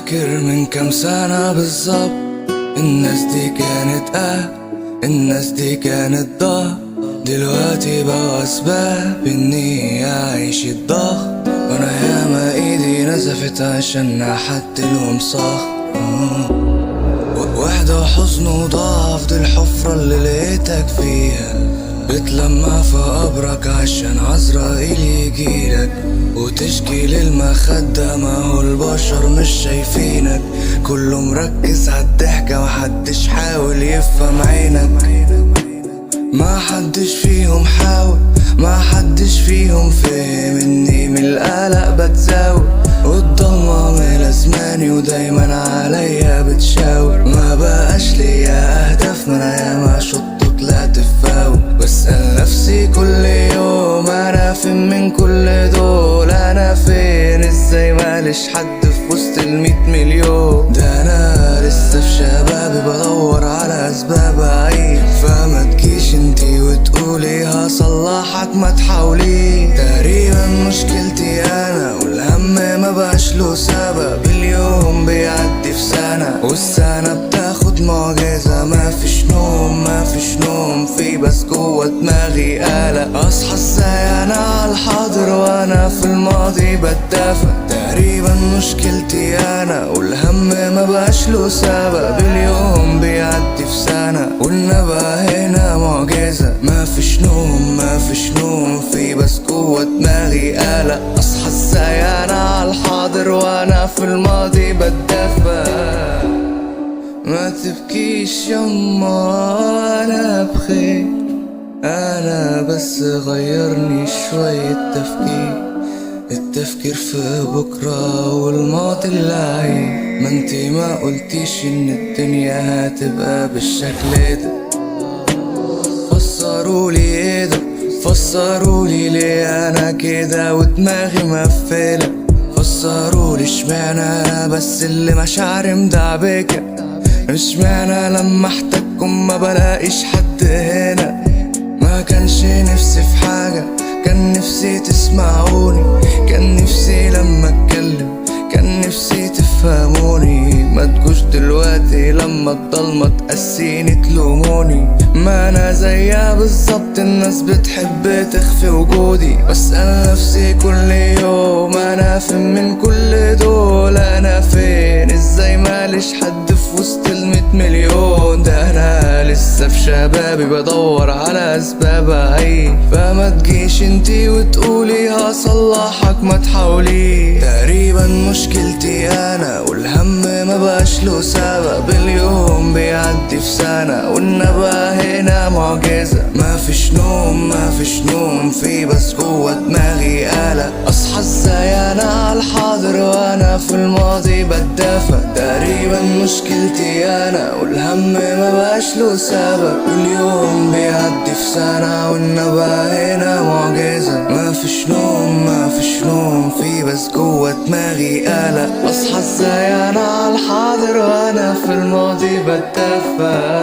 فاكر من كام سنة بالظبط الناس دي كانت الناس دي كانت دلوقتي بقوا أسباب إني أعيش الضغط، وأنا ياما إيدي نزفت عشان أحد لهم صخر. وحدة وحزن وضعف، دي الحفرة اللي لقيتك فيها. بتلمع في قبرك عشان عزرائيل يجيلك وتشكي للمخدة، ما هو البشر مش شايفينك، كله مركز عالضحكة ومحدش حاول يفهم عينك. ما حدش فيهم حاول، ما حدش فيهم فهم اني من القلق بتزاول، والضلمة ملازماني ودايما عليا بتشاور. ما بقاش ليا اهداف، ما انا ياما شط طلعت فاول. بسأل نفسي كل يوم انا فين من كل دول، انا فين ازاي ماليش حد في وسط 100 مليون. ده انا لسه في شبابي بدور على اسباب اعيش، فما تجيش انتي وتقولي هصلحك ما تحاولي. تقريبا مشكلتي انا والهم ما بقاش له سبب، اليوم بيعدي في سنة والسنة بتاخد معجزة. ما فيش نوم ما فيش نوم، في بس جوه دماغي قلق. اصحى ازاي انا عالحاضر وانا في الماضي بتدافى. تقريبا مشكلتي انا والهم ما بقاش له سبب، اليوم بيعدي في سنة والنبأ هنا معجزة. ما فيش نوم ما فيش نوم، في بس جوه دماغي قلق. اصحى ازاي انا عالحاضر وانا في الماضي بتدافى. ما تبكيش يما انا بخير، انا بس غيرني شوية تفكير. التفكير في بكرة والماضي اللعين. ما انتي ما قلتيش ان الدنيا هتبقى بالشكل ده. فسرولي ايه ده، فسرولي ليه انا كده ودماغي مقفلة. فسرولي اشمعنى انا بس اللي مشاعري مدعبكة، اشمعنى لما احتاجكم ما بلاقيش حد هنا. ما كانش نفسي في حاجة، كان نفسي تسمعوني، كان نفسي لما اتكلم كان نفسي تفهموني. ما تجوش دلوقتي لما الضلمة تقسيني تلوموني. ما انا زيها بالظبط، الناس بتحب تخفي وجودي. بسأل نفسي كل يوم انا فين من كل دول، انا فين ازاي ماليش حد في وسط 100 مليون. ده انا لسه في شبابي بدور على اسباب اعيش، فما تجيش انتي وتقولي هصلحك ما تحاولي. تقريبا مشكلتي انا والهم ما بقاش له سبب، اليوم بيعدي في سنة والنبأ هنا معجزة. ما فيش نوم ما فيش نوم، في بس جوه دماغي قلق. اصحى ازاي انا عالحاضر وانا في الماضي بتدافى. تقريبا مشكلتي انا والهم ما بقاش له سبب، اليوم بيعدي في سنة والنبأ هنا معجزة. ما فيش نوم ما فيش نوم، في بس جوه دماغي قلق. اصحى ازاي انا عالحاضر وانا في الماضي بتدافى.